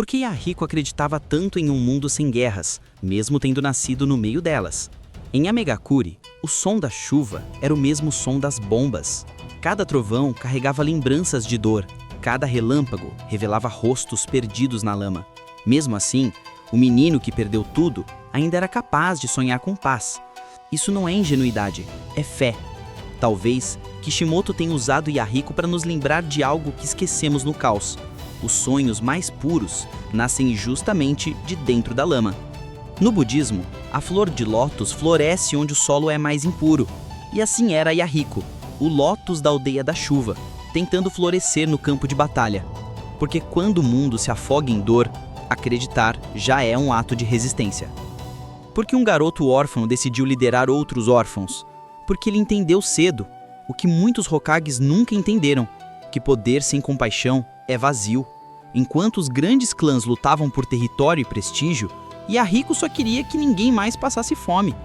Por que Yahiko acreditava tanto em um mundo sem guerras, mesmo tendo nascido no meio delas? Em Amegakure, o som da chuva era o mesmo som das bombas. Cada trovão carregava lembranças de dor, cada relâmpago revelava rostos perdidos na lama. Mesmo assim, o menino que perdeu tudo ainda era capaz de sonhar com paz. Isso não é ingenuidade, é fé. Talvez Kishimoto tenha usado Yahiko para nos lembrar de algo que esquecemos no caos. Os sonhos mais puros nascem justamente de dentro da lama. No budismo, a flor de lótus floresce onde o solo é mais impuro. E assim era Yahiko, o lótus da aldeia da chuva, tentando florescer no campo de batalha. Porque quando o mundo se afoga em dor, acreditar já é um ato de resistência. Porque um garoto órfão decidiu liderar outros órfãos? Porque ele entendeu cedo, o que muitos Hokages nunca entenderam, que poder sem compaixão é vazio. Enquanto os grandes clãs lutavam por território e prestígio, Yahiko só queria que ninguém mais passasse fome.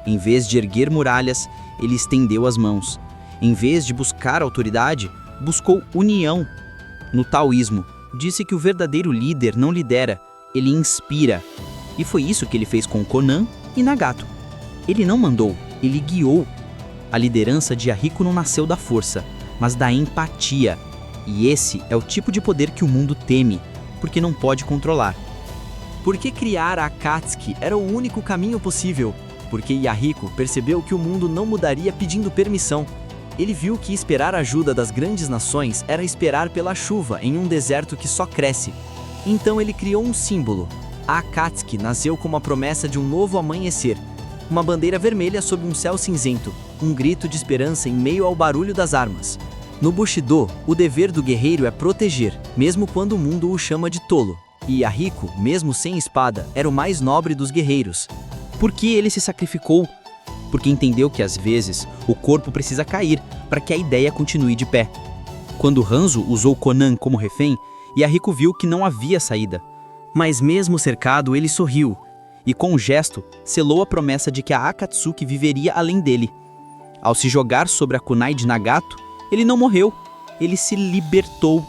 Em vez de erguer muralhas, ele estendeu as mãos. Em vez de buscar autoridade, buscou união. No taoísmo, disse que o verdadeiro líder não lidera, ele inspira. E foi isso que ele fez com Conan e Nagato. Ele não mandou, ele guiou. A liderança de Yahiko não nasceu da força, mas da empatia. E esse é o tipo de poder que o mundo teme, porque não pode controlar. Porque criar a Akatsuki era o único caminho possível. Porque Yahiko percebeu que o mundo não mudaria pedindo permissão. Ele viu que esperar a ajuda das grandes nações era esperar pela chuva em um deserto que só cresce. Então ele criou um símbolo. A Akatsuki nasceu como a promessa de um novo amanhecer. Uma bandeira vermelha sob um céu cinzento, um grito de esperança em meio ao barulho das armas. No Bushido, o dever do guerreiro é proteger, mesmo quando o mundo o chama de tolo. E Yahiko, mesmo sem espada, era o mais nobre dos guerreiros. Por que ele se sacrificou? Porque entendeu que às vezes o corpo precisa cair para que a ideia continue de pé. Quando Hanzo usou Conan como refém, Yahiko viu que não havia saída. Mas mesmo cercado, ele sorriu, e com um gesto, selou a promessa de que a Akatsuki viveria além dele. Ao se jogar sobre a kunai de Nagato, ele não morreu, ele se libertou.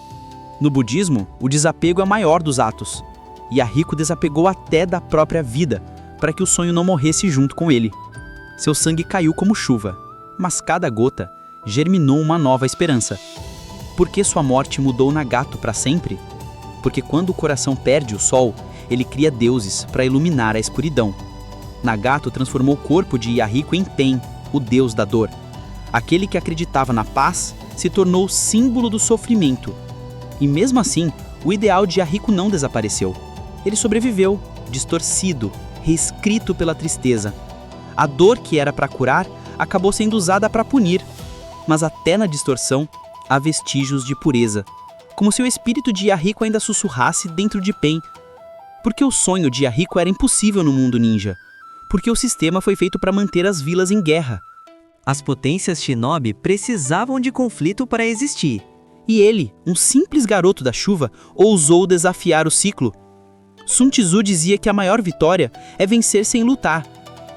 No budismo, o desapego é o maior dos atos. Yahiko desapegou até da própria vida, para que o sonho não morresse junto com ele. Seu sangue caiu como chuva, mas cada gota germinou uma nova esperança. Por que sua morte mudou Nagato para sempre? Porque quando o coração perde o sol, ele cria deuses para iluminar a escuridão. Nagato transformou o corpo de Yahiko em Pen, o deus da dor. Aquele que acreditava na paz se tornou símbolo do sofrimento. E mesmo assim, o ideal de Yahiko não desapareceu. Ele sobreviveu, distorcido, reescrito pela tristeza. A dor que era para curar acabou sendo usada para punir. Mas até na distorção, há vestígios de pureza. Como se o espírito de Yahiko ainda sussurrasse dentro de Pen. Porque o sonho de Yahiko era impossível no mundo ninja. Porque o sistema foi feito para manter as vilas em guerra. As potências shinobi precisavam de conflito para existir. E ele, um simples garoto da chuva, ousou desafiar o ciclo. Sun Tzu dizia que a maior vitória é vencer sem lutar.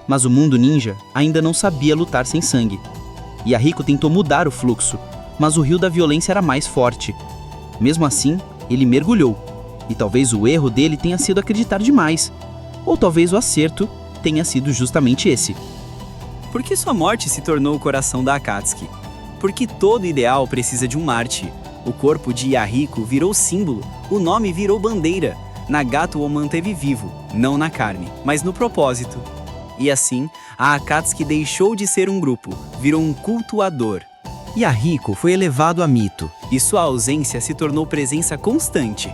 Mas o mundo ninja ainda não sabia lutar sem sangue. Yahiko tentou mudar o fluxo, mas o rio da violência era mais forte. Mesmo assim, ele mergulhou. E talvez o erro dele tenha sido acreditar demais. Ou talvez o acerto tenha sido justamente esse. Por que sua morte se tornou o coração da Akatsuki? Porque todo ideal precisa de um Marte. O corpo de Yahiko virou símbolo, o nome virou bandeira. Nagato o manteve vivo, não na carne, mas no propósito. E assim, a Akatsuki deixou de ser um grupo, virou um cultuador. Yahiko foi elevado a mito, e sua ausência se tornou presença constante.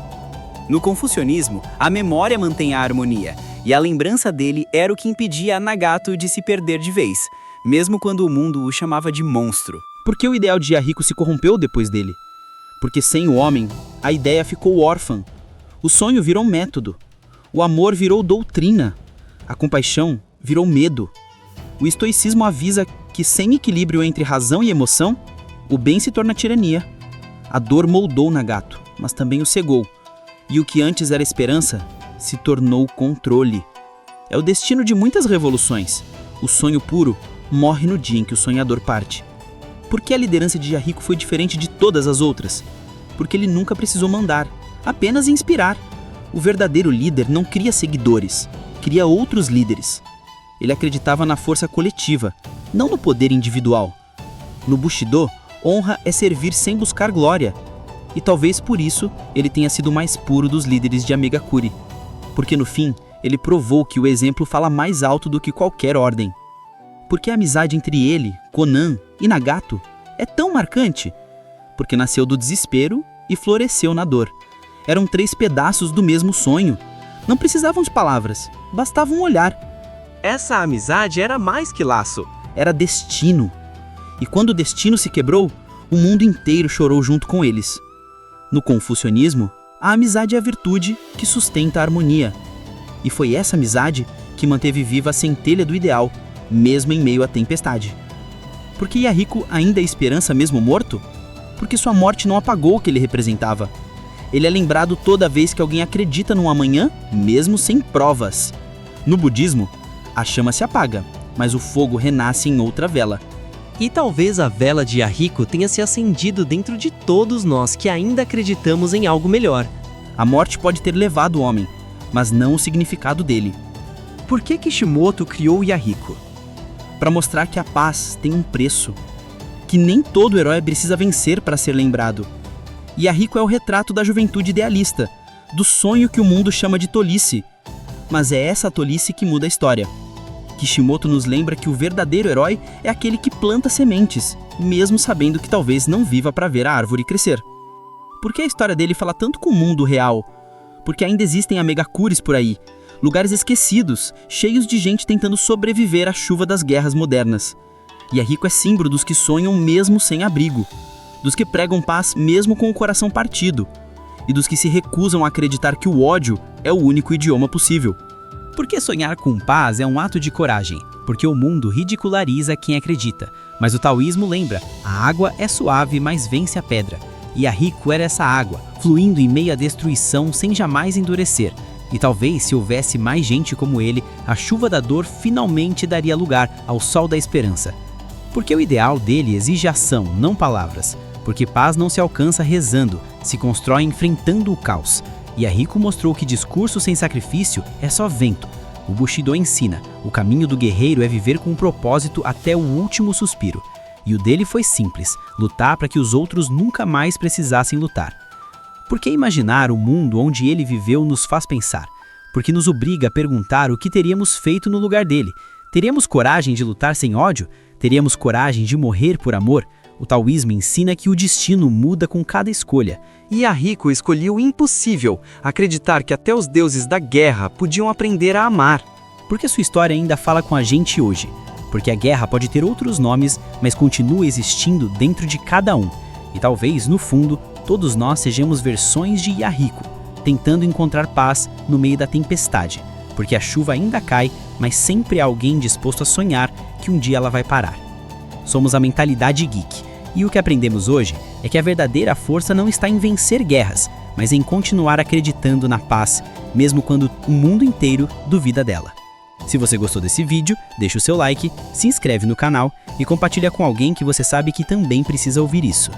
No confucionismo, a memória mantém a harmonia, e a lembrança dele era o que impedia a Nagato de se perder de vez, mesmo quando o mundo o chamava de monstro. Por que o ideal de Yahiko se corrompeu depois dele? Porque sem o homem, a ideia ficou órfã. O sonho virou método. O amor virou doutrina. A compaixão virou medo. O estoicismo avisa que sem equilíbrio entre razão e emoção, o bem se torna tirania. A dor moldou Nagato, mas também o cegou. E o que antes era esperança, se tornou controle. É o destino de muitas revoluções. O sonho puro morre no dia em que o sonhador parte. Por que a liderança de Yahiko foi diferente de todas as outras? Porque ele nunca precisou mandar, apenas inspirar. O verdadeiro líder não cria seguidores, cria outros líderes. Ele acreditava na força coletiva, não no poder individual. No Bushido, honra é servir sem buscar glória. E talvez por isso ele tenha sido o mais puro dos líderes de Amegakure. Porque no fim, ele provou que o exemplo fala mais alto do que qualquer ordem. Porque a amizade entre ele, Konan e Nagato é tão marcante? Porque nasceu do desespero e floresceu na dor. Eram 3 pedaços do mesmo sonho. Não precisavam de palavras, bastava um olhar. Essa amizade era mais que laço. Era destino. E quando o destino se quebrou, o mundo inteiro chorou junto com eles. No confucionismo, a amizade é a virtude que sustenta a harmonia. E foi essa amizade que manteve viva a centelha do ideal, mesmo em meio à tempestade. Porque Yahiko ainda é esperança mesmo morto? Porque sua morte não apagou o que ele representava. Ele é lembrado toda vez que alguém acredita num amanhã, mesmo sem provas. No budismo, a chama se apaga, mas o fogo renasce em outra vela. E talvez a vela de Yahiko tenha se acendido dentro de todos nós que ainda acreditamos em algo melhor. A morte pode ter levado o homem, mas não o significado dele. Por que Kishimoto criou Yahiko? Para mostrar que a paz tem um preço, que nem todo herói precisa vencer para ser lembrado. Yahiko é o retrato da juventude idealista, do sonho que o mundo chama de tolice. Mas é essa tolice que muda a história. Kishimoto nos lembra que o verdadeiro herói é aquele que planta sementes, mesmo sabendo que talvez não viva para ver a árvore crescer. Por que a história dele fala tanto com o mundo real? Porque ainda existem Amegakures por aí, lugares esquecidos, cheios de gente tentando sobreviver à chuva das guerras modernas. Yahiko é símbolo dos que sonham mesmo sem abrigo, dos que pregam paz mesmo com o coração partido, e dos que se recusam a acreditar que o ódio é o único idioma possível. Porque sonhar com paz é um ato de coragem, porque o mundo ridiculariza quem acredita. Mas o taoísmo lembra, a água é suave, mas vence a pedra. E Yahiko era essa água, fluindo em meio à destruição sem jamais endurecer. E talvez se houvesse mais gente como ele, a chuva da dor finalmente daria lugar ao sol da esperança. Porque o ideal dele exige ação, não palavras. Porque paz não se alcança rezando, se constrói enfrentando o caos. Yahiko mostrou que discurso sem sacrifício é só vento. O Bushido ensina, o caminho do guerreiro é viver com um propósito até o último suspiro. E o dele foi simples, lutar para que os outros nunca mais precisassem lutar. Porque imaginar o mundo onde ele viveu nos faz pensar. Porque nos obriga a perguntar o que teríamos feito no lugar dele. Teríamos coragem de lutar sem ódio? Teríamos coragem de morrer por amor? O taoísmo ensina que o destino muda com cada escolha. E Yahiko escolheu o impossível, acreditar que até os deuses da guerra podiam aprender a amar. Porque sua história ainda fala com a gente hoje. Porque a guerra pode ter outros nomes, mas continua existindo dentro de cada um. E talvez, no fundo, todos nós sejamos versões de Yahiko, tentando encontrar paz no meio da tempestade. Porque a chuva ainda cai, mas sempre há alguém disposto a sonhar que um dia ela vai parar. Somos a mentalidade geek. E o que aprendemos hoje é que a verdadeira força não está em vencer guerras, mas em continuar acreditando na paz, mesmo quando o mundo inteiro duvida dela. Se você gostou desse vídeo, deixa o seu like, se inscreve no canal e compartilha com alguém que você sabe que também precisa ouvir isso.